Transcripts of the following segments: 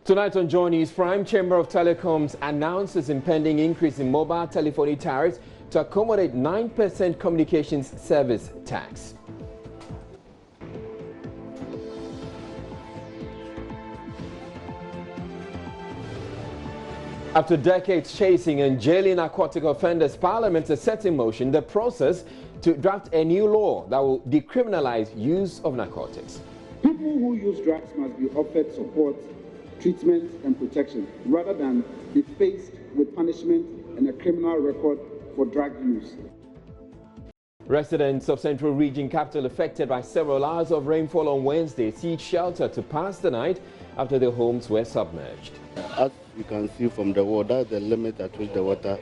Tonight on Joy News Prime, Chamber of Telecoms announces impending increase in mobile telephony tariffs to accommodate 9% communications service tax. After decades chasing and jailing narcotic offenders, Parliament has set in motion the process to draft a new law that will decriminalize use of narcotics. People who use drugs must be offered support, treatment and protection rather than be faced with punishment and a criminal record for drug use. Residents of Central Region Capital affected by several hours of rainfall on Wednesday seek shelter to pass the night after their homes were submerged. As you can see from the water, the limit at which the water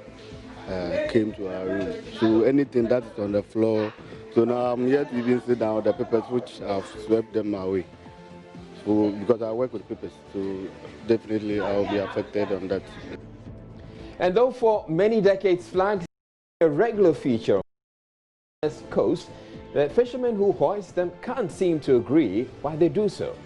came to our room. So anything that is on the floor. So now I'm here to even sit down with the papers which I've swept them away. So because I work with papers, so definitely I'll be affected on that. And though for many decades flags are a regular feature on the West Coast, the fishermen who hoist them can't seem to agree why they do so.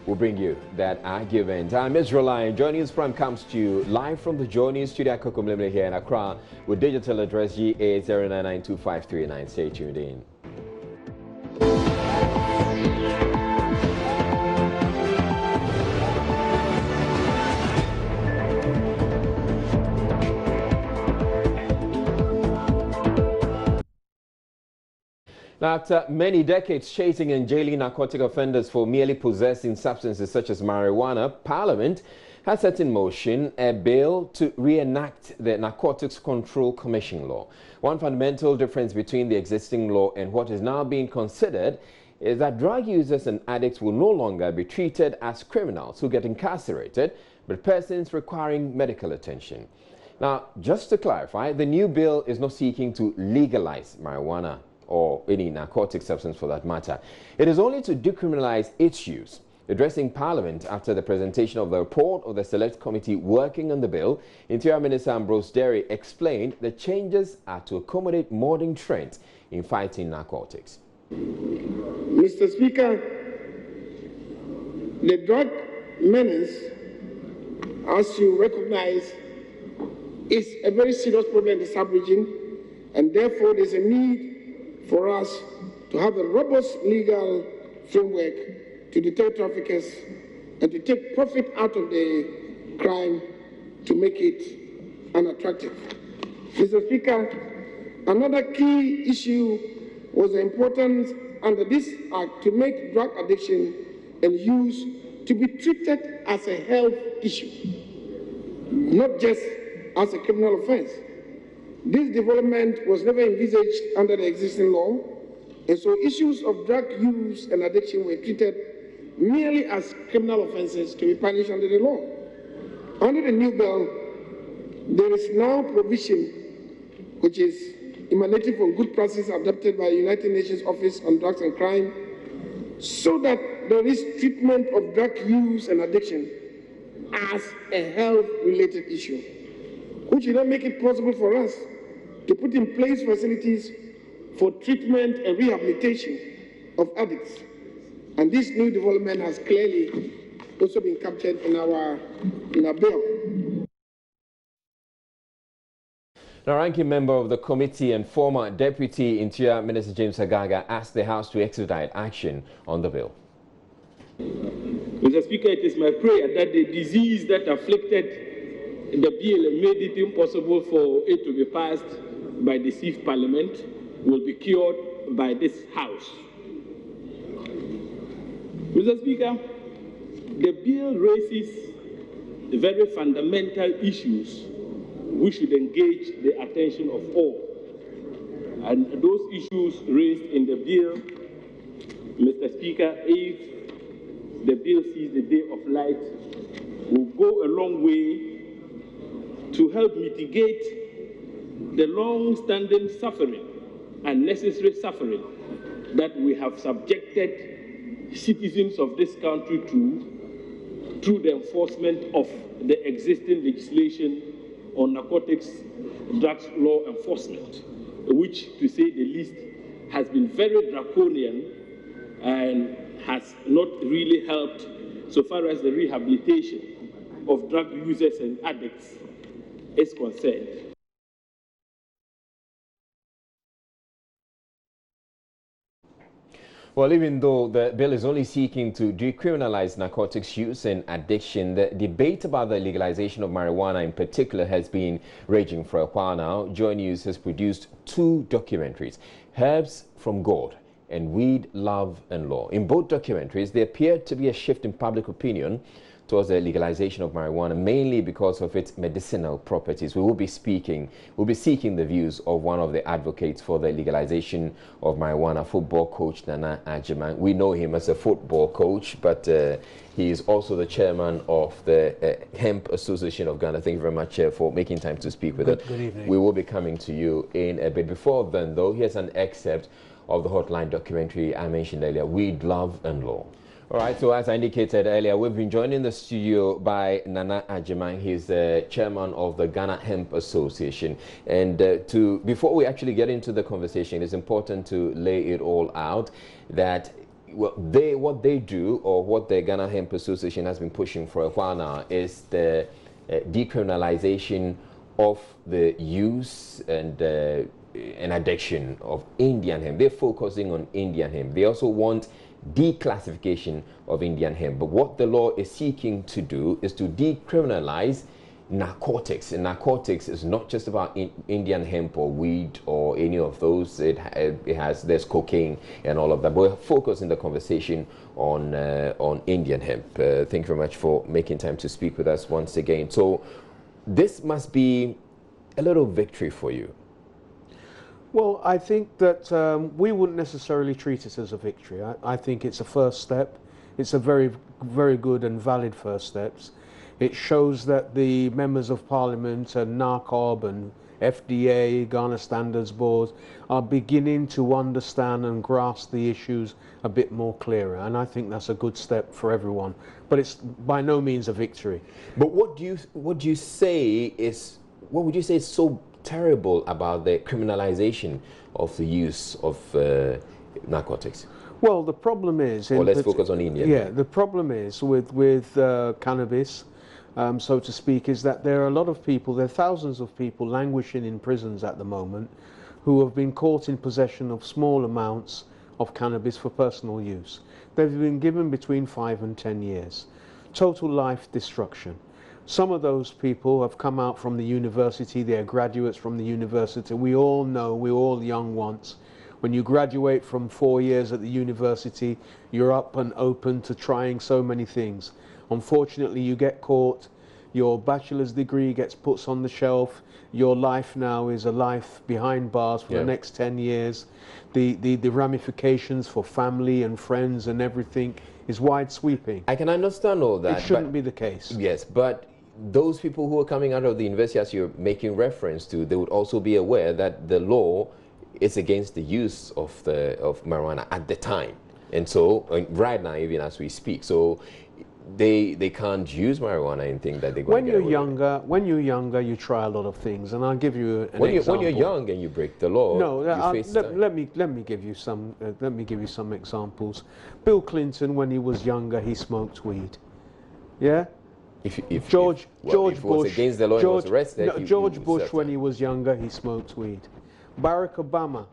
We'll bring you that argument. I'm Israel. Joy News Prime comes to you live from the Joy News studio at Kokomlemle here in Accra with digital address GA0992539. Stay tuned in. Now, after many decades chasing and jailing narcotic offenders for merely possessing substances such as marijuana, Parliament has set in motion a bill to reenact the Narcotics Control Commission law. One fundamental difference between the existing law and what is now being considered is that drug users and addicts will no longer be treated as criminals who get incarcerated, but persons requiring medical attention. Now, just to clarify, the new bill is not seeking to legalize marijuana or any narcotic substance for that matter. It is only to decriminalize its use. Addressing Parliament after the presentation of the report of the Select Committee working on the bill, Interior Minister Ambrose Derry explained the changes are to accommodate modern trends in fighting narcotics. Mr. Speaker, the drug menace, as you recognize, is a very serious problem in the sub-region, and therefore there's a need for us to have a robust legal framework to deter traffickers and to take profit out of the crime to make it unattractive. Mr. Speaker, another key issue was the importance under this act to make drug addiction and use to be treated as a health issue, not just as a criminal offense. This development was never envisaged under the existing law, and so issues of drug use and addiction were treated merely as criminal offenses to be punished under the law. Under the new bill, there is now provision which is emanating from good practice adopted by the United Nations Office on Drugs and Crime, so that there is treatment of drug use and addiction as a health-related issue, which will not make it possible for us to put in place facilities for treatment and rehabilitation of addicts. And this new development has clearly also been captured in our bill. Now, ranking member of the committee and former Deputy Interior Minister James Agaga asked the House to expedite action on the bill. Mr. Speaker, it is my prayer that the disease that afflicted the bill and made it impossible for it to be passed by the 6th Parliament will be cured by this House. Mr. Speaker, the bill raises very fundamental issues which should engage the attention of all. And those issues raised in the bill, Mr. Speaker, if the bill sees the day of light, will go a long way to help mitigate the long-standing suffering, unnecessary suffering, that we have subjected citizens of this country to through the enforcement of the existing legislation on narcotics drugs law enforcement, which, to say the least, has been very draconian and has not really helped so far as the rehabilitation of drug users and addicts is concerned. Well, even though the bill is only seeking to decriminalize narcotics use and addiction, the debate about the legalization of marijuana in particular has been raging for a while now. Joy News has produced 2 documentaries, Herbs from God and Weed, Love and Law. In both documentaries, there appeared to be a shift in public opinion towards the legalization of marijuana, mainly because of its medicinal properties. We will be seeking the views of one of the advocates for the legalization of marijuana, football coach Nana Agyeman. We know him as a football coach, but he is also the chairman of the Hemp Association of Ghana. Thank you very much for making time to speak with us. Good evening. We will be coming to you in a bit. Before then, though, here's an excerpt of the Hotline documentary I mentioned earlier, Weed, Love and Law. All right, so as I indicated earlier, we've been joined in the studio by Nana Agyeman. He's the chairman of the Ghana Hemp Association. And before we actually get into the conversation, it's important to lay it all out that what they do, or what the Ghana Hemp Association has been pushing for a while now, is the decriminalization of the use and addiction of Indian hemp. They're focusing on Indian hemp. They also want declassification of Indian hemp. But what the law is seeking to do is to decriminalize narcotics. And narcotics is not just about Indian hemp or weed or any of those. There's cocaine and all of that. But we're focusing the conversation on Indian hemp. Thank you very much for making time to speak with us once again. So this must be a little victory for you. Well, I think that we wouldn't necessarily treat it as a victory. I think it's a first step. It's a very, very good and valid first steps. It shows that the members of Parliament and NARCOB and FDA, Ghana Standards Board, are beginning to understand and grasp the issues a bit more clearer. And I think that's a good step for everyone. But it's by no means a victory. But what would you say is so terrible about the criminalization of the use of narcotics? Well, the problem is... Or let's focus on India. Yeah, the problem is with cannabis, so to speak, is that there are a lot of people, there are thousands of people languishing in prisons at the moment who have been caught in possession of small amounts of cannabis for personal use. They've been given between 5 and 10 years. Total life destruction. Some of those people have come out from the university, they're graduates from the university. We all know, we're all young once. When you graduate from 4 years at the university, you're up and open to trying so many things. Unfortunately, you get caught, your bachelor's degree gets put on the shelf, your life now is a life behind bars for the next 10 years. The ramifications for family and friends and everything is wide sweeping. I can understand all that. It shouldn't be the case. Yes, but those people who are coming out of the university, as you're making reference to, they would also be aware that the law is against the use of marijuana at the time. And so, right now, even as we speak, so they can't use marijuana and think that they're going to get away with it. When you're younger, you try a lot of things, and I'll give you an example. When you're young and you break the law, let me give you some examples. Bill Clinton, when he was younger, he smoked weed. Yeah. George Bush was against the law and was arrested. No, George Bush, when he was younger, he smoked weed. Barack Obama,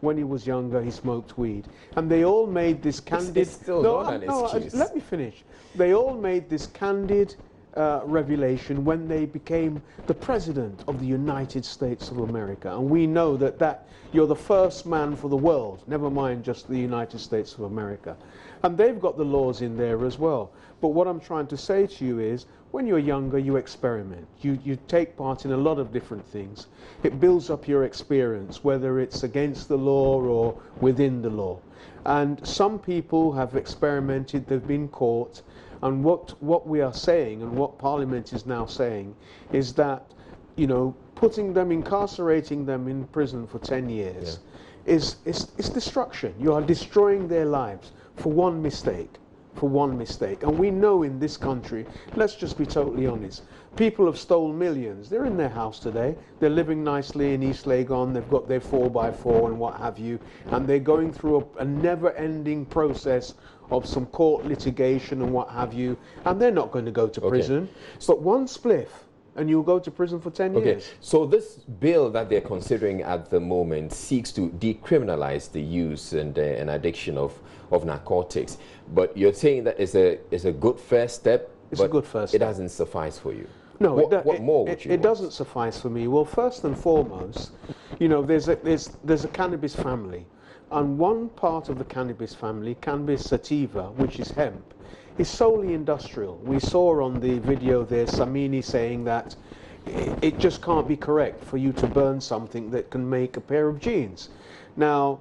when he was younger, he smoked weed. And they all made this candid... It's still not an excuse. Let me finish. They all made this candid revelation when they became the president of the United States of America. And we know that you're the first man for the world, never mind just the United States of America. And they've got the laws in there as well. But what I'm trying to say to you is, when you're younger, you experiment. You take part in a lot of different things. It builds up your experience, whether it's against the law or within the law. And some people have experimented, they've been caught. And what we are saying, and what Parliament is now saying, is that, incarcerating them in prison for 10 years is destruction. You are destroying their lives for one mistake. for one mistake. And we know in this country, let's just be totally honest, people have stolen millions. They're in their house today. They're living nicely in East Legon. They've got their 4x4 and what have you. And they're going through a never-ending process of some court litigation and what have you. And they're not going to go to prison. But one spliff, and you'll go to prison for 10 years. So this bill that they're considering at the moment seeks to decriminalize the use and addiction of narcotics. But you're saying that it's a good first step. It's a good first step. It doesn't suffice for you. No, what more would you want? It doesn't suffice for me. Well, first and foremost, you know, there's a cannabis family, and one part of the cannabis family, cannabis sativa, which is hemp, is solely industrial. We saw on the video there Samini saying that it just can't be correct for you to burn something that can make a pair of jeans. Now,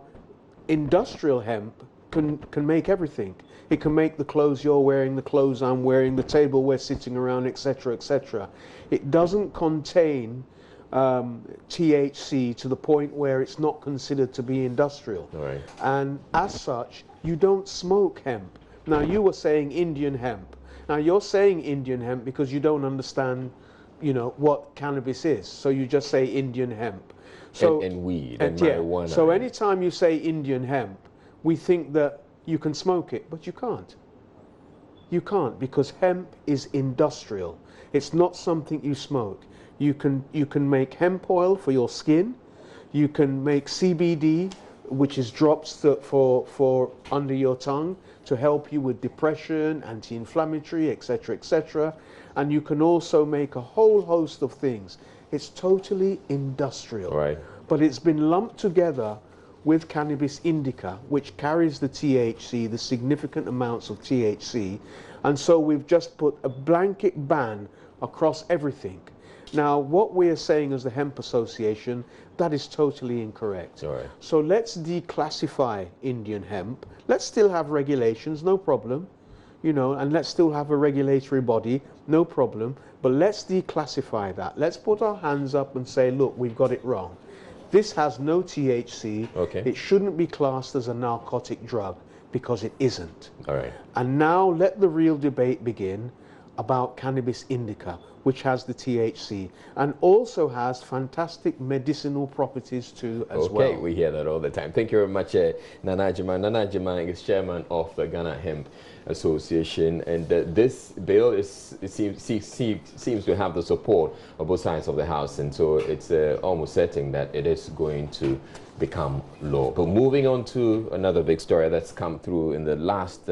industrial hemp can make everything. It can make the clothes you're wearing, the clothes I'm wearing, the table we're sitting around, etc., etc. It doesn't contain THC to the point where it's not considered to be industrial. Right. And as such, you don't smoke hemp. Now, you were saying Indian hemp. Now, you're saying Indian hemp because you don't understand, you know, what cannabis is. So you just say Indian hemp. So, and weed and marijuana. So anytime you say Indian hemp, we think that you can smoke it, but you can't. You can't, because hemp is industrial. It's not something you smoke. You can make hemp oil for your skin. You can make CBD, which is drops for under your tongue to help you with depression, anti-inflammatory, etc., etc. And you can also make a whole host of things. It's totally industrial. Right. But it's been lumped together with cannabis indica, which carries the THC, the significant amounts of THC. And so we've just put a blanket ban across everything. Now, what we are saying as the Hemp Association, that is totally incorrect. Right. So let's declassify Indian hemp. Let's still have regulations, no problem. You know, and let's still have a regulatory body, no problem. But let's declassify that. Let's put our hands up and say, look, we've got it wrong. This has no THC. Okay. It shouldn't be classed as a narcotic drug because it isn't. All right. And now let the real debate begin about cannabis indica, which has the THC and also has fantastic medicinal properties too as well. Okay, we hear that all the time. Thank you very much, Nana Ajimang. Nana Ajimang is chairman of the Ghana Hemp Association, and this bill seems to have the support of both sides of the House, and so it's almost certain that it is going to become law. But moving on to another big story that's come through in the last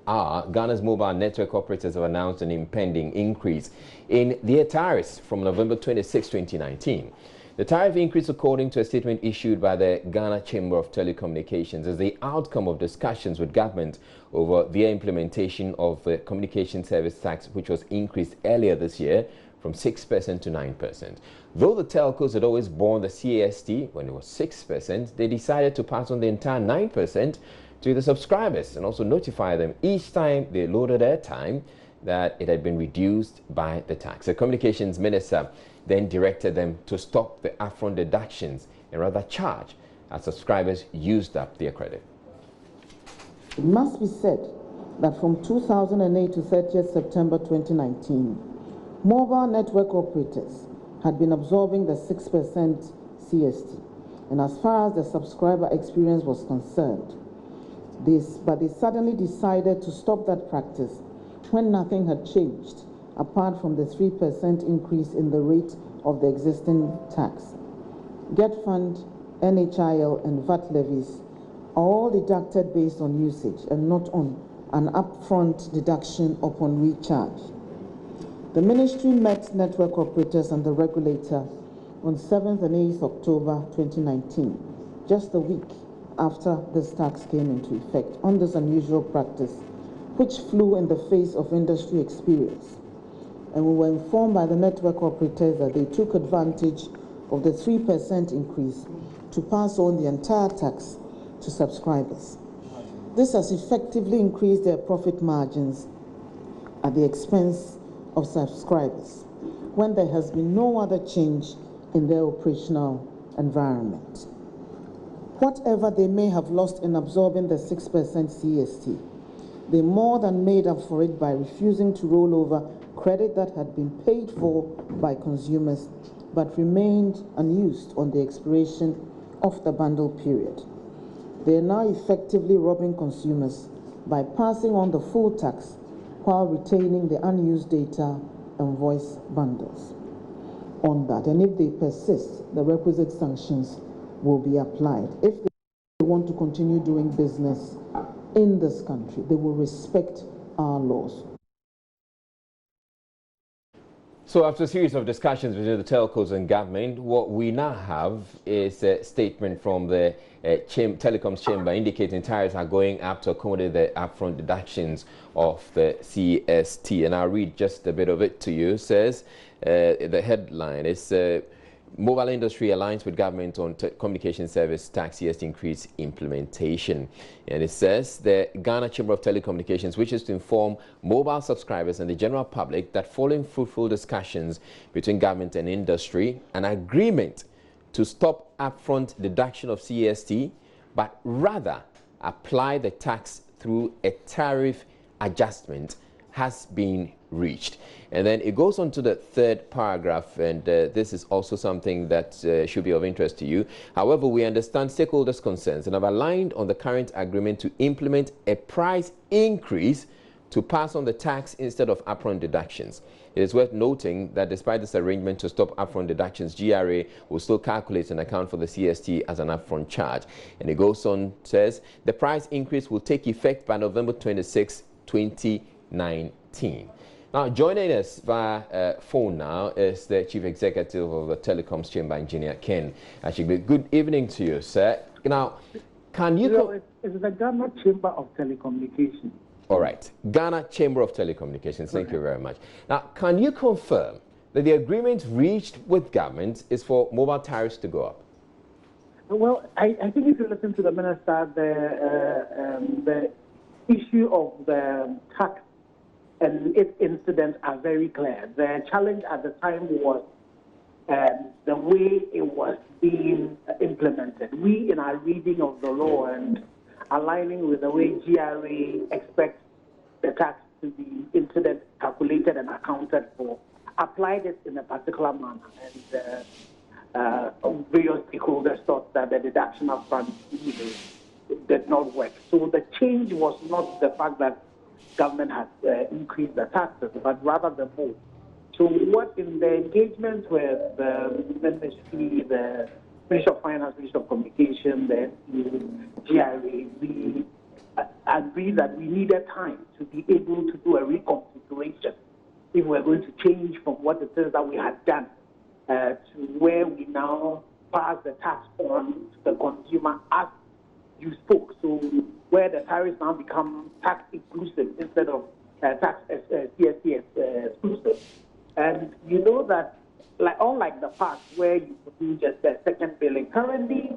hour, Ghana's mobile network operators have announced an impending increase in their tariffs from November 26, 2019. The tariff increase, according to a statement issued by the Ghana Chamber of Telecommunications, is the outcome of discussions with government over their implementation of the communication service tax, which was increased earlier this year from 6% to 9%. Though the telcos had always borne the CAST when it was 6%, they decided to pass on the entire 9% to the subscribers and also notify them each time they loaded airtime that it had been reduced by the tax. The communications minister then directed them to stop the upfront deductions and rather charge as subscribers used up their credit. It must be said that from 2008 to 30th September 2019, mobile network operators had been absorbing the 6% CST. And as far as the subscriber experience was concerned, but they suddenly decided to stop that practice when nothing had changed, apart from the 3% increase in the rate of the existing tax. GetFund, NHIL, and VAT levies are all deducted based on usage and not on an upfront deduction upon recharge. The ministry met network operators and the regulator on 7th and 8th October 2019, just a week after this tax came into effect, on this unusual practice, which flew in the face of industry experience. And we were informed by the network operators that they took advantage of the 3% increase to pass on the entire tax to subscribers. This has effectively increased their profit margins at the expense of subscribers, when there has been no other change in their operational environment. Whatever they may have lost in absorbing the 6% CST, They more than made up for it by refusing to roll over credit that had been paid for by consumers but remained unused on the expiration of the bundle period. They are now effectively robbing consumers by passing on the full tax while retaining the unused data and voice bundles on that. And if they persist, the requisite sanctions will be applied. If they want to continue doing business in this country, they will respect our laws. So after a series of discussions between the telcos and government, what we now have is a statement from the Telecoms Chamber indicating tariffs are going up to accommodate the upfront deductions of the CST. And I'll read just a bit of it to you. It says, the headline is Mobile Industry aligns with government on communication service tax CST increase implementation. And it says the Ghana Chamber of Telecommunications wishes to inform mobile subscribers and the general public that following fruitful discussions between government and industry, an agreement to stop upfront deduction of CST, but rather apply the tax through a tariff adjustment has been reached. And then it goes on to the third paragraph, and this is also something that should be of interest to you. However, we understand stakeholders' concerns and have aligned on the current agreement to implement a price increase to pass on the tax instead of upfront deductions. It is worth noting that despite this arrangement to stop upfront deductions, GRA will still calculate and account for the CST as an upfront charge. And it goes on, says, the price increase will take effect by November 26, 2019. Now, joining us via phone now is the Chief Executive of the Telecoms Chamber, Engineer Ken Ashigbe. Good evening to you, sir. Now, can you... It's the Ghana Chamber of Telecommunications. All right. Ghana Chamber of Telecommunications. Thank you very much. Now, can you confirm that the agreement reached with government is for mobile tariffs to go up? Well, I think if you listen to the minister, the issue of the tax and its incidents are very clear. The challenge at the time was the way it was being implemented. We, in our reading of the law and aligning with the way GRA expects the tax to be incident calculated and accounted for, applied it in a particular manner. And various stakeholders thought that the deduction of funds did not work. So the change was not the fact that government has increased the taxes, but rather the move. So what in the engagement with the ministry, the Ministry of Finance, Ministry of Communication, the GRA, we agreed that we needed time to be able to do a reconfiguration if we're going to change from what it is that we had done to where we now pass the tax on to the consumer as you spoke. So where the tariffs now become tax inclusive instead of tax CST exclusive. And you know that, unlike the past where you could do just a second billing, currently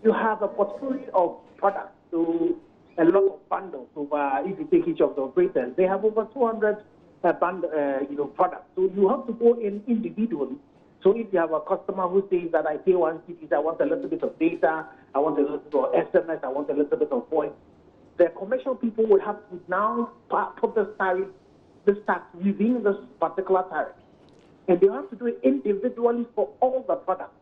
you have a portfolio of products. So a lot of bundles over, if you take each of the operators, they have over 200 products. So you have to go in individually. So if you have a customer who says that I pay 1 cedis, I want a little bit of data, I want a little bit of SMS, I want a little bit of voice, the commercial people would have to now put this tax within this particular tariff. And they have to do it individually for all the products.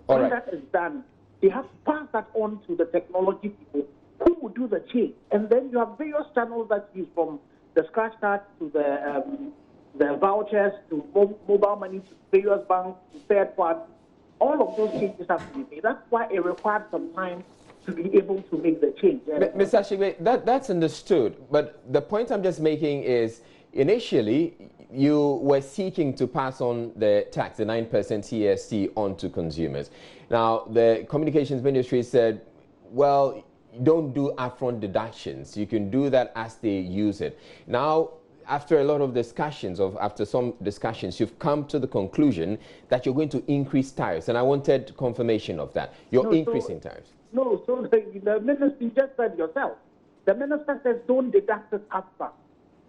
When that is done, they have to pass that on to the technology people who will do the change. And then you have various channels that use, from the scratch card to the vouchers to mobile money to various banks to third parties. All of those changes have to be made. That's why it required some time to be able to make the change. Mr. Ashigbe, that's understood. But the point I'm just making is, initially, you were seeking to pass on the tax, the 9% CST, on to consumers. Now, the communications ministry said, well, don't do upfront deductions. You can do that as they use it. Now, after a lot of discussions, after some discussions, you've come to the conclusion that you're going to increase tariffs. And I wanted confirmation of that. You're increasing tariffs. No, so the ministry just said yourself. The minister says don't deduct it upfront.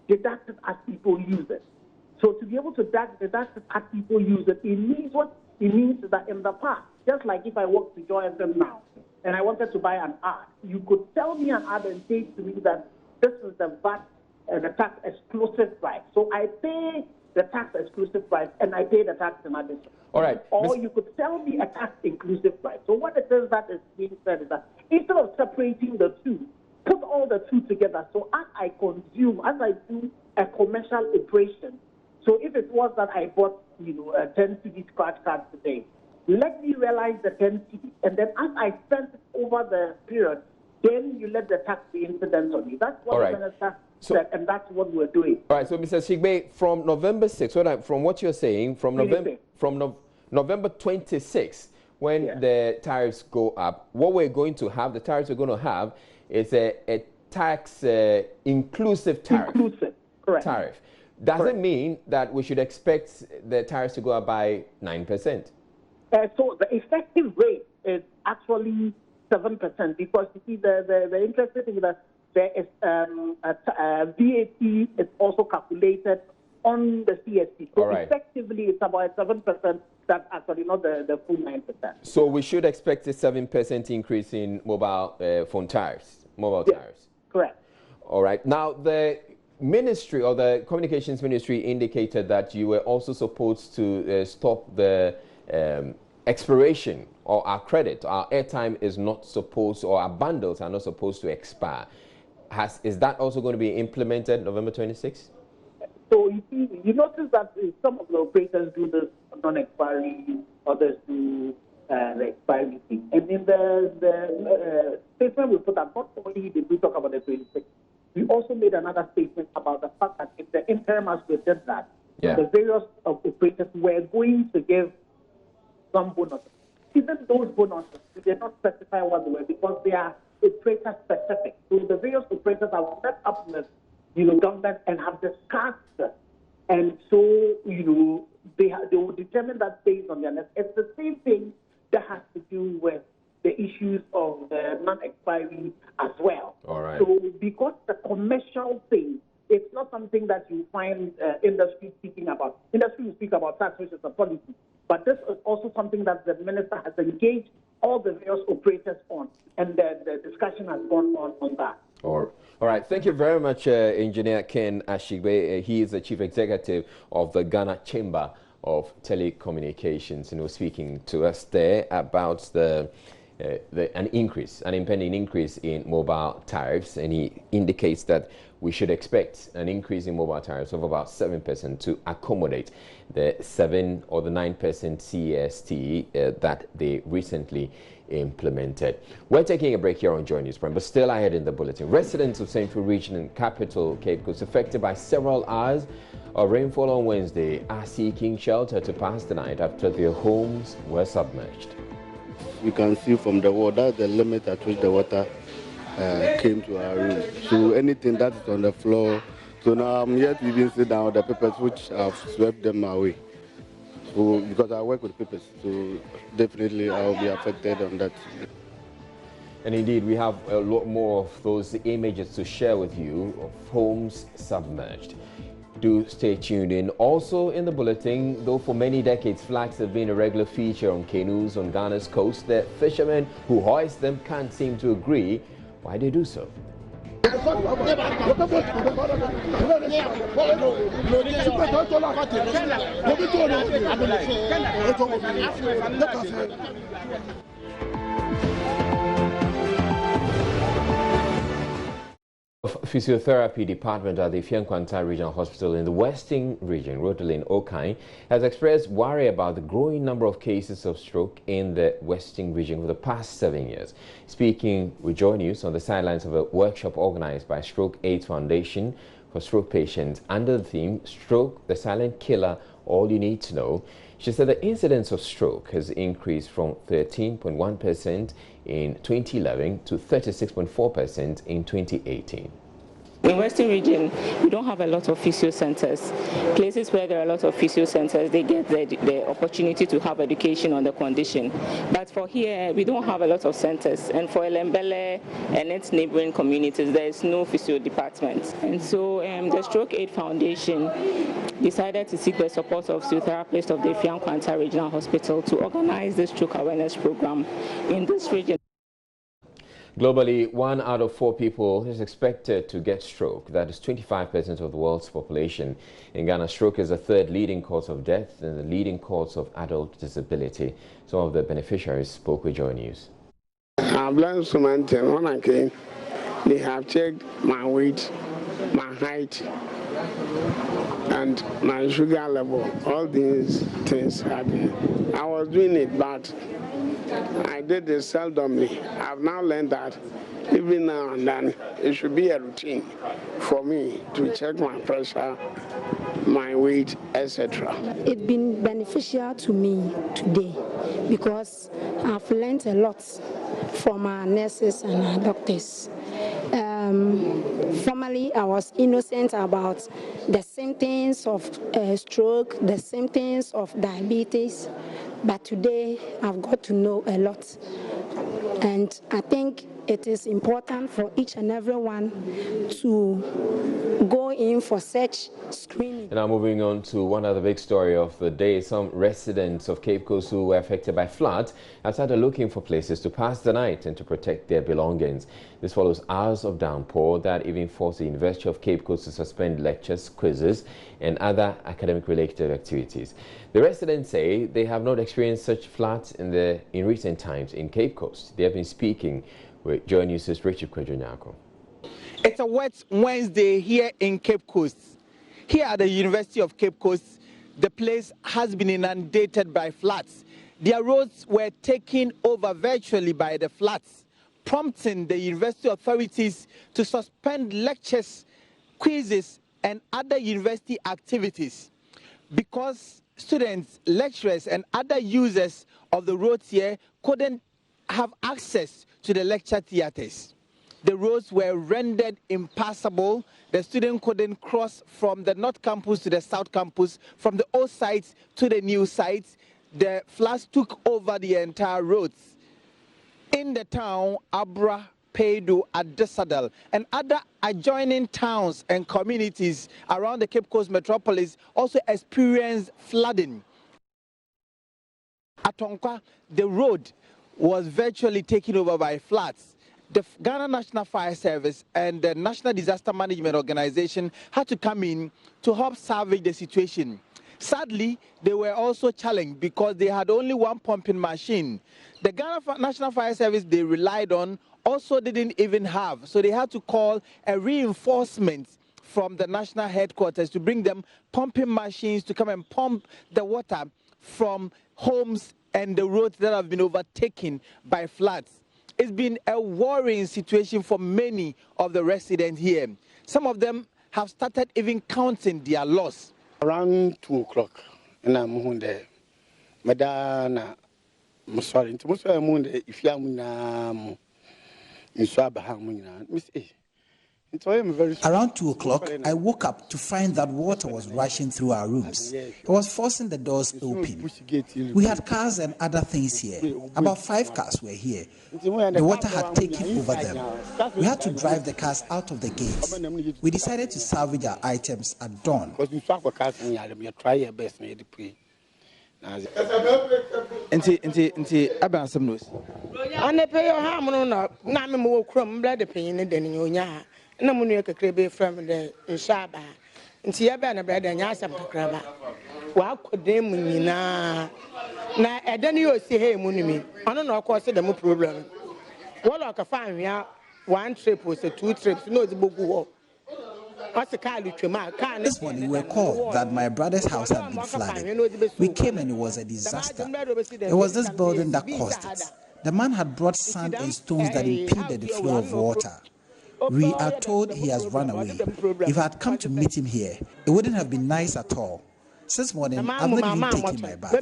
Deduct it as people use it. So to be able to deduct it as people use it, it means what? It means that in the past, just like if I walk to Joy FM now and I wanted to buy an ad, you could tell me an ad and say to me that This is the VAT, the tax exclusive price. So I pay the tax exclusive price and I pay the tax in addition. All right. Or you could sell me a tax inclusive price. So what it is that is being said is that instead of separating the two, put all the two together. So as I consume, as I do a commercial operation, so if it was that I bought, a 10 cedi scratch card today, let me realize the 10 cedi, and then as I spend it over the period, then you let the tax be incident on you. That's what the minister said, and that's what we're doing. All right, so Mr. Ashigbe, from November 6th, from what you're saying, from November 26th, when the tariffs go up, what we're going to have, the tariffs we're going to have is a tax inclusive tariff. Inclusive, correct. Tariff. Does it mean that we should expect the tariffs to go up by 9%? So the effective rate is actually 7%, because you see the interesting thing is that there is VAT is also calculated on the CST. So effectively it's about 7%. That's actually not the full 9%. So we should expect a 7% increase in mobile phone tariffs, tariffs. Correct. All right. Now the ministry or the communications ministry indicated that you were also supposed to stop the expiration or our credit. Our airtime is not supposed, or our bundles are not supposed to expire. Is that also going to be implemented November 26th? So you notice that some of the operators do this non-expiry, others do the expiry thing. And in the statement we put out, not only did we talk about the 26th, we also made another statement about the fact that if the interim as we did that, the various operators were going to give some bonuses. Even those bonuses, we did not specify what they were because they are operator specific. So the various operators have set up with government and have discussed it. And so, they will determine that based on their net. It's the same thing that has to do with the issues of the non-expiry as well. All right. So because the commercial thing, it's not something that you find industry speaking about. Industry will speak about tax, which is a policy. But this is also something that the minister has engaged all the various operators on, and the discussion has gone on that. All right. Thank you very much, Engineer Ken Ashigbe. He is the Chief Executive of the Ghana Chamber of Telecommunications, and was speaking to us there about an impending increase in mobile tariffs, and he indicates that we should expect an increase in mobile tariffs of about 7% to accommodate the 7 or the 9% CST that they recently implemented. We're taking a break here on Joy News Prime, but still ahead in the bulletin. Residents of Central Region and Capital Cape Coast, affected by several hours of rainfall on Wednesday, are seeking shelter to pass the night after their homes were submerged. You can see from the water the limit at which the water came to our room. So anything that is on the floor. So now I'm here to even sit down with the papers which have swept them away. So because I work with papers, so definitely I will be affected on that. And indeed, we have a lot more of those images to share with you of homes submerged. Do stay tuned in. Also in the bulletin, though for many decades flags have been a regular feature on canoes on Ghana's coast, the fishermen who hoist them can't seem to agree why they do so. Physiotherapy department at the Fiankwanta Regional Hospital in the Western Region, Rodelin Okai, has expressed worry about the growing number of cases of stroke in the Western Region over the past 7 years. Speaking with Joy News on the sidelines of a workshop organized by Stroke AIDS Foundation for stroke patients under the theme Stroke, the Silent Killer, All You Need to Know, she said the incidence of stroke has increased from 13.1% in 2011 to 36.4% in 2018. In Western Region, we don't have a lot of physio centers. Places where there are a lot of physio centers, they get the opportunity to have education on the condition. But for here, we don't have a lot of centers. And for Elembele and its neighboring communities, there is no physio department. And so the Stroke Aid Foundation decided to seek the support of physiotherapists of the Fiankwanta Regional Hospital to organize the stroke awareness program in this region. Globally, 1 out of 4 people is expected to get stroke. That is 25% of the world's population. In Ghana, stroke is the third leading cause of death and the leading cause of adult disability. Some of the beneficiaries spoke with Joy News. I've learned something. When I came, they have checked my weight, my height, and my sugar level. All these things happened. I was doing it, but I did it seldomly. I've now learned that even now and then it should be a routine for me to check my pressure, my weight, etc. It's been beneficial to me today because I've learned a lot from our nurses and our doctors. Formerly, I was innocent about the symptoms of stroke, the symptoms of diabetes, but today I've got to know a lot. And I think it is important for each and everyone to go in for such screening. And now moving on to one other big story of the day. Some residents of Cape Coast who were affected by floods have started looking for places to pass the night and to protect their belongings. This follows hours of downpour that even forced the University of Cape Coast to suspend lectures, quizzes and other academic-related activities. The residents say they have not experienced such floods in recent times in Cape Coast. They have been speaking with Joy News' Richard Kwejonyako. It's a wet Wednesday here in Cape Coast. Here at the University of Cape Coast, the place has been inundated by floods. Their roads were taken over virtually by the floods, prompting the university authorities to suspend lectures, quizzes, and other university activities because students, lecturers, and other users of the roads here couldn't have access to the lecture theaters. The roads were rendered impassable. The students couldn't cross from the North Campus to the South Campus, from the old sites to the new sites. The floods took over the entire roads. In the town, Abra, Peidu, Adesadal, and other adjoining towns and communities around the Cape Coast metropolis also experienced flooding. At Tonkwa, the road was virtually taken over by floods. The Ghana National Fire Service and the National Disaster Management Organization had to come in to help salvage the situation. Sadly, they were also challenged because they had only one pumping machine. The Ghana National Fire Service they relied on also didn't even have, so they had to call a reinforcement from the national headquarters to bring them pumping machines to come and pump the water from homes and the roads that have been overtaken by floods. It's been a worrying situation for many of the residents here. Some of them have started even counting their loss. Around 2 o'clock, and I'm there. Madana, I'm sorry, if you're Around 2 o'clock, I woke up to find that water was rushing through our rooms. It was forcing the doors open. We had cars and other things here. About 5 cars were here. The water had taken over them. We had to drive the cars out of the gates. We decided to salvage our items at dawn. Na munu kekrebe from the nshaba nti ya ba na brada nya asam kakraba wa akodem nyina na ede ne yo si he munu mi ono na okọ se dem problem wala ka fa anwia 1 trip or 2 trips no zibogu ho. This morning we were called that my brother's house had been flooded. We came and it was a disaster. It was this building that caused it. The man had brought sand and stones that impeded the flow of water. We are told he has run away. If I had come to meet him here, it wouldn't have been nice at all. Since morning, I've not even taken my bath.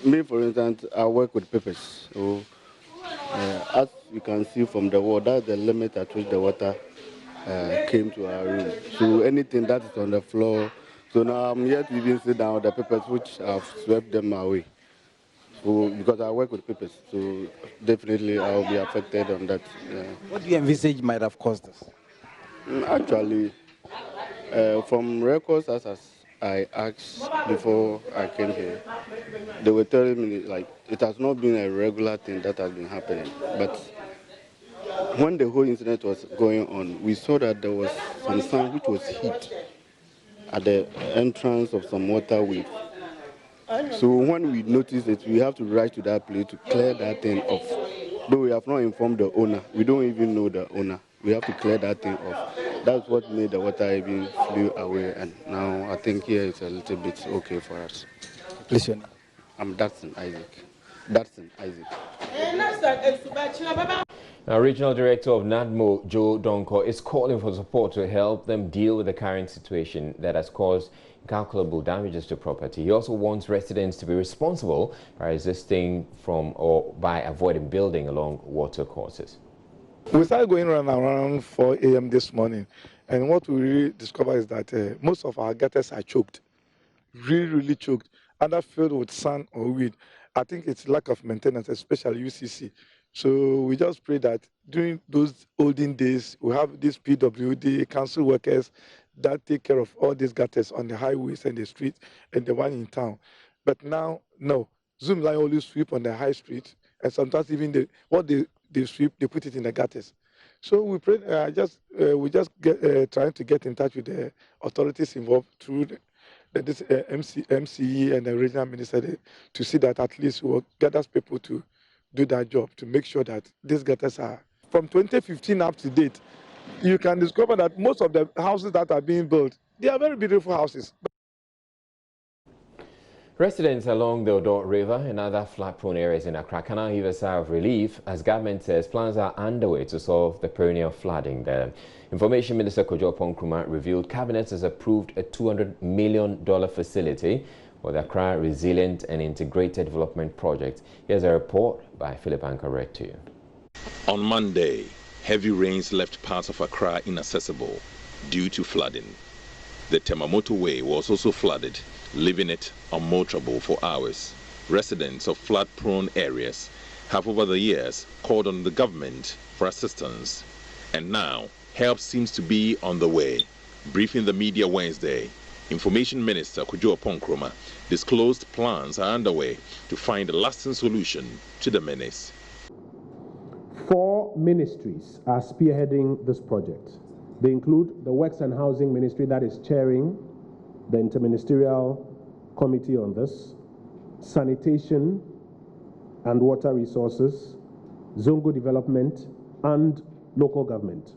Me, for instance, I work with papers. So, as you can see from the water, the limit at which the water came to our room. So anything that is on the floor. So now I'm here to even sit down with the papers which have swept them away. So because I work with papers, so definitely I'll be affected on that. What do you envisage might have caused this? Actually, from records as I asked before I came here, they were telling me like it has not been a regular thing that has been happening. But when the whole incident was going on, we saw that there was some sand which was hit at the entrance of some waterway. So when we noticed it, we have to rush to that place to clear that thing off. Though we have not informed the owner, we don't even know the owner. We have to clear that thing off. That's what made the water even flew away, and now I think here it's a little bit okay for us. Please, your name. I'm Datsun Isaac. Datsun Isaac. Now, Regional Director of NADMO, Joe Donko, is calling for support to help them deal with the current situation that has caused incalculable damages to property. He also wants residents to be responsible by resisting from or by avoiding building along water courses. We started going around 4 a.m. this morning, and what we really discovered is that most of our gutters are choked, really choked, either filled with sand or weed. I think it's lack of maintenance, especially UCC. So we just pray that during those olden days, we have these PWD council workers that take care of all these gutters on the highways and the streets and the one in town. But now, no. Zoom line only sweep on the high street, and sometimes even what they sweep, they put it in the gutters. So we pray, we just trying to get in touch with the authorities involved through this MCE and the regional minister to see that at least we'll gather people to do that job, to make sure that these gutters are, from 2015 up to date, you can discover that most of the houses that are being built, they are very beautiful houses. Residents along the Odo River and other flood-prone areas in Accra can now heave a sigh of relief as government says plans are underway to solve the perennial flooding there. Information Minister Kojo Nkrumah revealed Cabinet has approved a $200 million facility for the Accra Resilient and Integrated Development Project. Here's a report by Philip Anker read to you. On Monday, heavy rains left parts of Accra inaccessible due to flooding. The Temamoto Way was also flooded, leaving it unmotorable for hours. Residents of flood-prone areas have over the years called on the government for assistance, and now help seems to be on the way. Briefing the media Wednesday, Information Minister Kojo Nkrumah disclosed plans are underway to find a lasting solution to the menace. 4 ministries are spearheading this project. They include the Works and Housing Ministry that is chairing the interministerial committee on this, Sanitation and Water Resources, Zongo Development, and local government.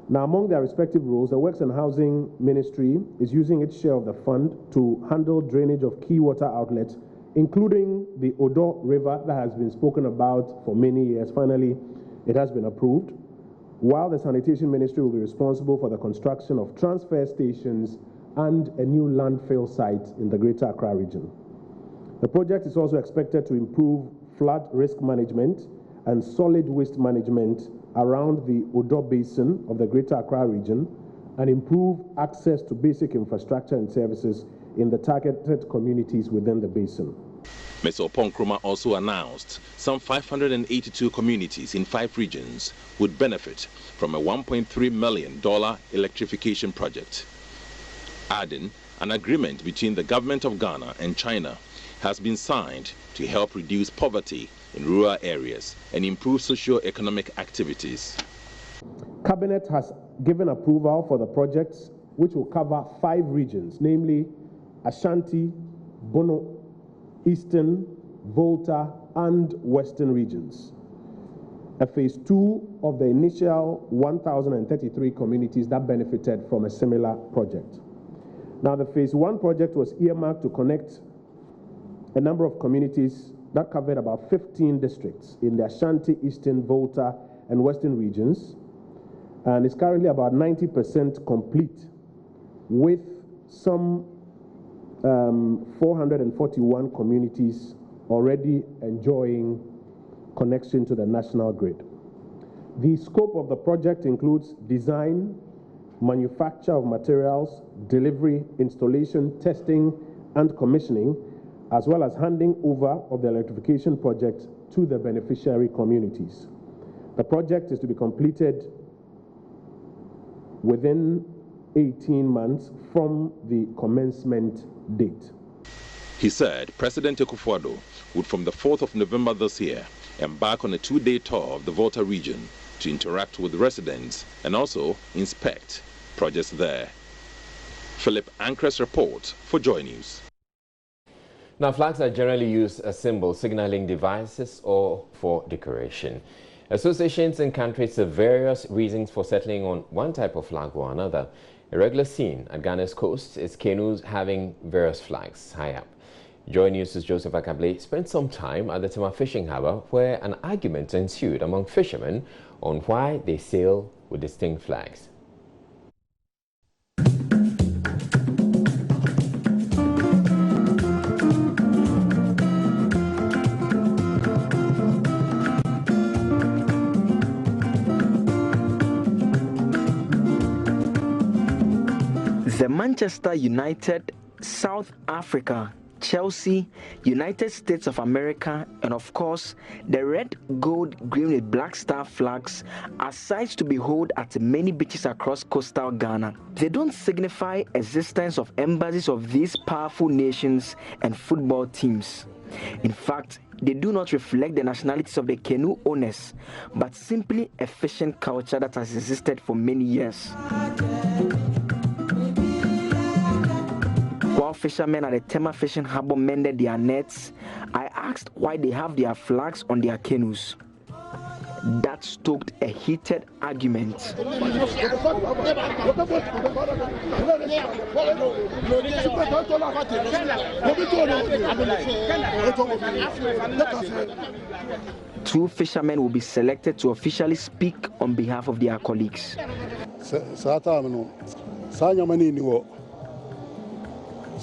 Now, among their respective roles, the Works and Housing Ministry is using its share of the fund to handle drainage of key water outlets, including the Odo River that has been spoken about for many years. Finally, it has been approved, while the Sanitation Ministry will be responsible for the construction of transfer stations and a new landfill site in the Greater Accra region. The project is also expected to improve flood risk management and solid waste management around the Odo Basin of the Greater Accra region and improve access to basic infrastructure and services in the targeted communities within the basin. Mr. Nkrumah also announced some 582 communities in 5 regions would benefit from a $1.3 million electrification project. Adding, an agreement between the government of Ghana and China has been signed to help reduce poverty in rural areas and improve socio-economic activities. Cabinet has given approval for the projects which will cover 5 regions, namely Ashanti, Bono, Eastern, Volta, and Western regions. A phase 2 of the initial 1,033 communities that benefited from a similar project. Now, the phase 1 project was earmarked to connect a number of communities that covered about 15 districts in the Ashanti, Eastern, Volta, and Western regions, and is currently about 90% complete, with some 441 communities already enjoying connection to the national grid. The scope of the project includes design, manufacture of materials, delivery, installation, testing, and commissioning, as well as handing over of the electrification project to the beneficiary communities. The project is to be completed within 18 months from the commencement date. He said President Akufo-Addo would, from the 4th of November this year, embark on a 2-day tour of the Volta region to interact with residents and also inspect projects there. Philip Ankres reports for Joy News. Now, flags are generally used as symbols, signaling devices or for decoration. Associations in countries have various reasons for settling on one type of flag or another. A regular scene at Ghana's coast is canoes having various flags high up. Joy News' Joseph Akable spent some time at the Tema fishing harbour where an argument ensued among fishermen on why they sail with distinct flags. The Manchester United, South Africa, Chelsea, United States of America, and of course, the red, gold, green with black star flags are sights to behold at many beaches across coastal Ghana. They don't signify existence of embassies of these powerful nations and football teams. In fact, they do not reflect the nationalities of the canoe owners, but simply a fishing culture that has existed for many years. While fishermen at the Tema fishing harbour mended their nets, I asked why they have their flags on their canoes. That stoked a heated argument. Two fishermen will be selected to officially speak on behalf of their colleagues.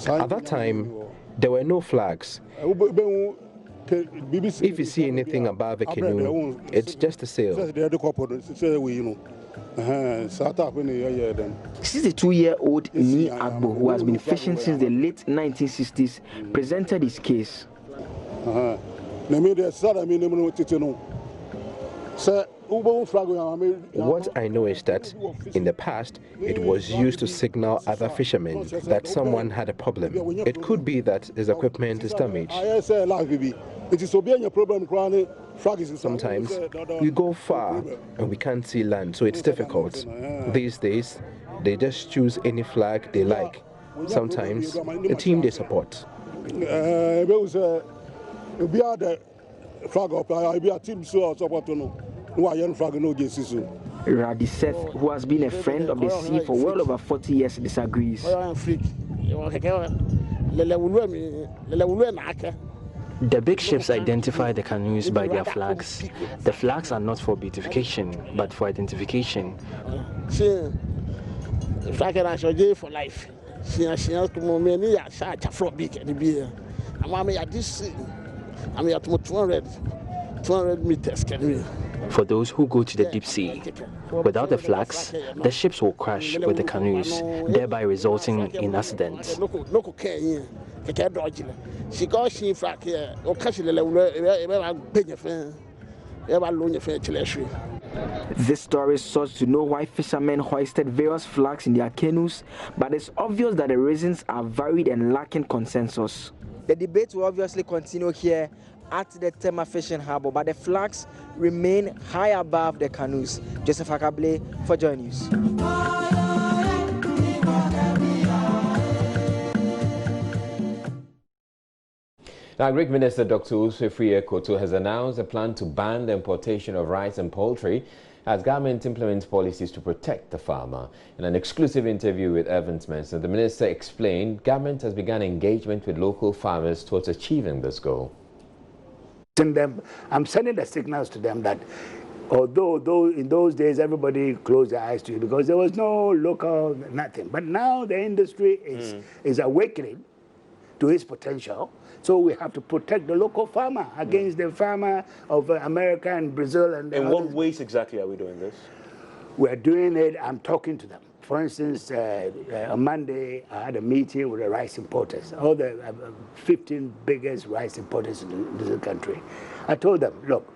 At that time, there were no flags. If you see anything above a canoe, it's just a sail. 62-year-old Ni Agbo, who has been fishing since the late 1960s, presented his case. What I know is that in the past, it was used to signal other fishermen that someone had a problem. It could be that his equipment is damaged. Sometimes we go far and we can't see land, so it's difficult. These days, they just choose any flag they like. Sometimes the team they support. Radiseth, who has been a friend of the sea for well over 40 years, disagrees. The big ships identify the canoes by their flags. The flags are not for beautification, but for identification. For life. I'm 200 meters. For those who go to the deep sea, without the flags, the ships will crash with the canoes, thereby resulting in accidents. This story sought to know why fishermen hoisted various flags in their canoes, but it's obvious that the reasons are varied and lacking consensus. The debate will obviously continue here at the Tema fishing harbour, but the flags remain high above the canoes. Joseph Akable for Joy News. Now, Greek Minister Dr. Usefriye Koto has announced a plan to ban the importation of rice and poultry as government implements policies to protect the farmer. In an exclusive interview with Evans Mensah, the minister explained government has begun engagement with local farmers towards achieving this goal. I'm sending the signals to them that although in those days everybody closed their eyes to you because there was no local nothing, but now the industry is awakening to its potential. So we have to protect the local farmer against the farmer of America and Brazil. And in what ways exactly are we doing this? We're doing it, I'm talking to them. for instance, on Monday, I had a meeting with the rice importers, all the 15 biggest rice importers in this country. I told them, look,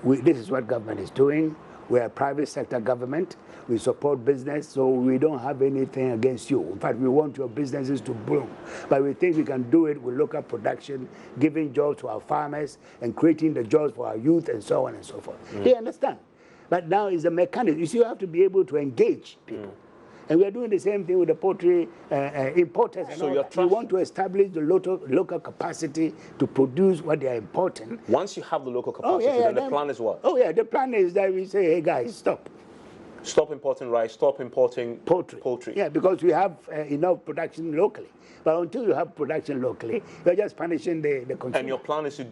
this is what government is doing. We're a private sector government. We support business, so we don't have anything against you. In fact, we want your businesses to bloom. But we think we can do it with local production, giving jobs to our farmers, and creating the jobs for our youth, and so on and so forth. They understand. But now is a mechanism. You see, you have to be able to engage people. And we are doing the same thing with the poultry importers. And so we want to establish the local capacity to produce what they are importing. Once you have the local capacity, then the plan is what? Oh, yeah, the plan is that we say, hey, guys, stop. Stop importing rice, stop importing poultry. Yeah, because we have enough production locally. But until you have production locally, you're just punishing the consumer. And your plan is to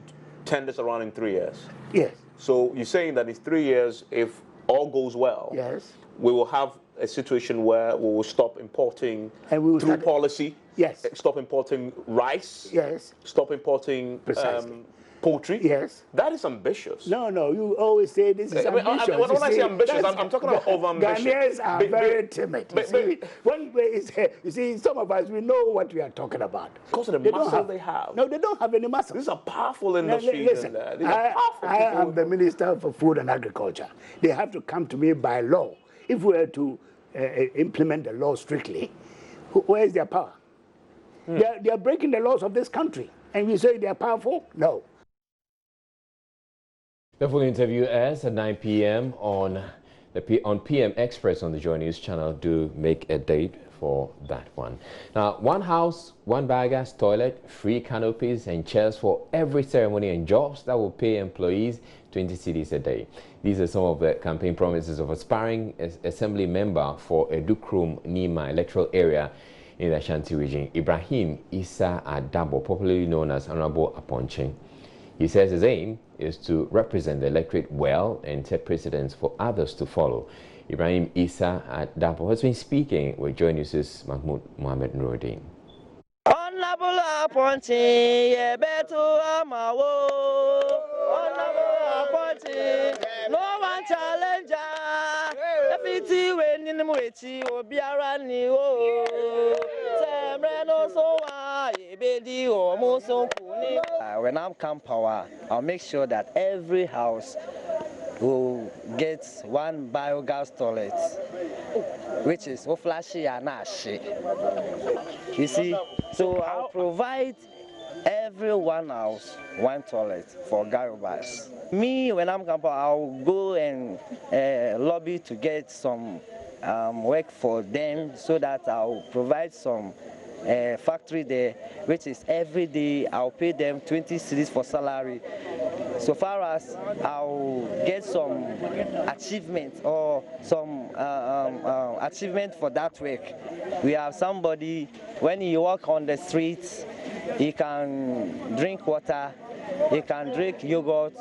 turn this around in 3 years? Yes. So you're saying that in 3 years, if all goes well, yes, we will have a situation where we will stop importing through policy. Yes. Stop importing rice. Yes. Stop importing poultry. Yes. That is ambitious. No, you always say this is ambitious. When I say ambitious, I'm talking about over-ambition. Ghanaians are very timid. You see, some of us, we know what we are talking about. Because of the muscle they have. No, they don't have any muscle. These are powerful industries. Listen, I am the Minister for Food and Agriculture. They have to come to me by law. If we were to implement the law strictly, where is their power? They are breaking the laws of this country. And we say they are powerful? No. The full interview airs at 9 p.m. on PM Express on the Joy News channel. Do make a date for that one. Now, one house, one biogas toilet, free canopies and chairs for every ceremony and jobs that will pay employees 20 cedis a day. These are some of the campaign promises of aspiring assembly member for Edukrum Nima electoral area in the Ashanti region, Ibrahim Issa Adabo, popularly known as Honorable Aponche. He says his aim is to represent the electorate well and set precedents for others to follow. Ibrahim Issa Adabo has been speaking with Joy News' Mahmoud Mohammed Nuruddin. Honorable Aponche, Yebeto Amawo. Honorable Aponche, no one challenger. Everything when in the Mweti, Obiara ni o. Semreno so Yebedi or Moson Kuni. When I'm camp power, I'll make sure that every house will get one biogas toilet, which is Oflashi and Ashi. You see, so I'll provide every one house one toilet for Garubas. Me, when I'm camp power, I'll go and lobby to get some work for them so that I'll provide some factory there, which is every day I'll pay them 20 cedis for salary. So far as I'll get some achievement or some achievement for that work. We have somebody, when you walk on the streets, he can drink water, he can drink yogurt,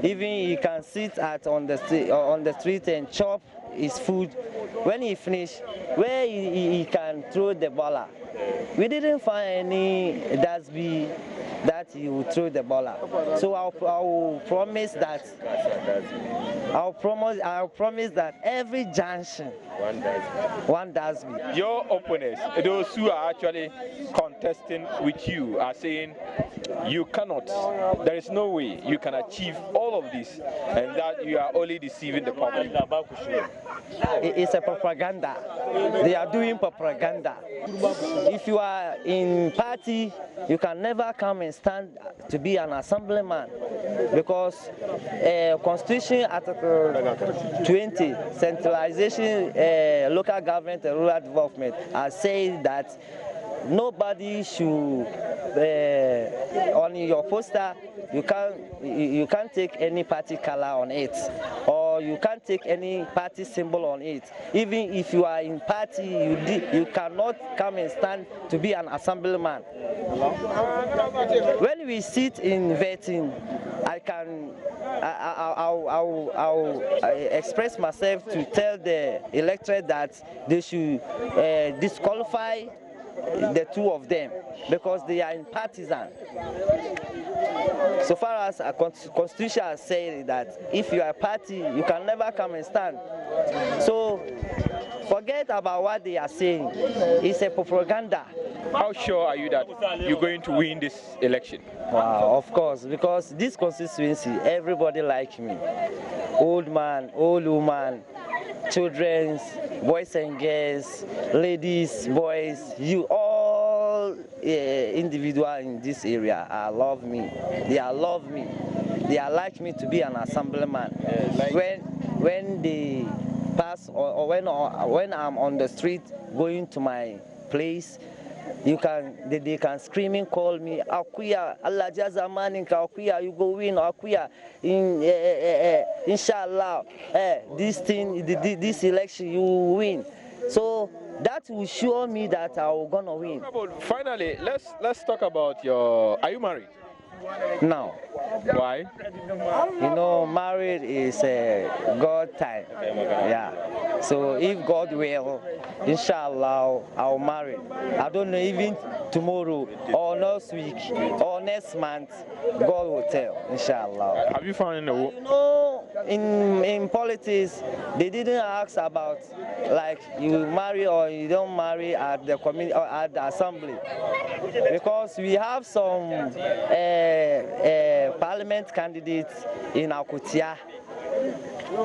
even he can sit on the street and chop his food. When he finish, where he can throw the baller. We didn't find any Dasby that he would throw the baller. So I'll promise that I'll promise that every junction one Dasby. Your opponents, those who are actually contesting with you, are saying you cannot. There is no way you can achieve all of this, and that you are only deceiving the public. It's a propaganda. They are doing propaganda. If you are in party, you can never come and stand to be an assemblyman, because Constitution Article 20, centralization, local government and rural development, are saying that nobody should, on your poster, you can't take any party color on it, or you can't take any party symbol on it. Even if you are in party, you cannot come and stand to be an assemblyman. When we sit in vetting, I'll express myself to tell the electorate that they should disqualify the two of them, because they are in partisan. So far as a constitution has said that if you are a party, you can never come and stand. So Forget about what they are saying. It's a propaganda. How sure are you that you're going to win this election? Wow, of course, because this constituency, everybody likes me. Old man, old woman, children, boys and girls, ladies, boys, you all individual in this area love me. They love me. They are like me to be an assemblyman. When they pass or when I'm on the street going to my place, they can scream and call me Akuya, Allah Jazamanin Akuya, you go win Akuya inshallah this election you win. So that will show me that I'm gonna win. Finally, let's talk about are you married? No. Why? You know, married is God time. Yeah. So if God will, inshallah, I'll marry. I don't know, even tomorrow or next week or next month, God will tell, inshallah. Have you found a You know, in politics, they didn't ask about like you marry or you don't marry at the community or at the assembly, because we have some parliament candidates in Akutia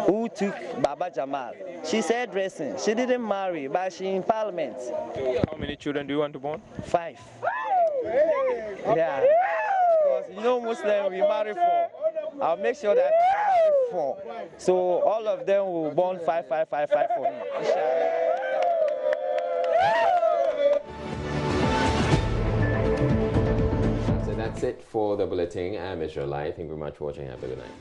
who took Baba Jamal. She's hairdressing. She didn't marry, but she's in parliament. How many children do you want to born? 5. Yeah. Because you know Muslim, we marry 4. I'll make sure that I marry 4. So all of them will born 5 for me. So that's it for the bulletin. I'm Israel. Thank you very much for watching. Have a good night.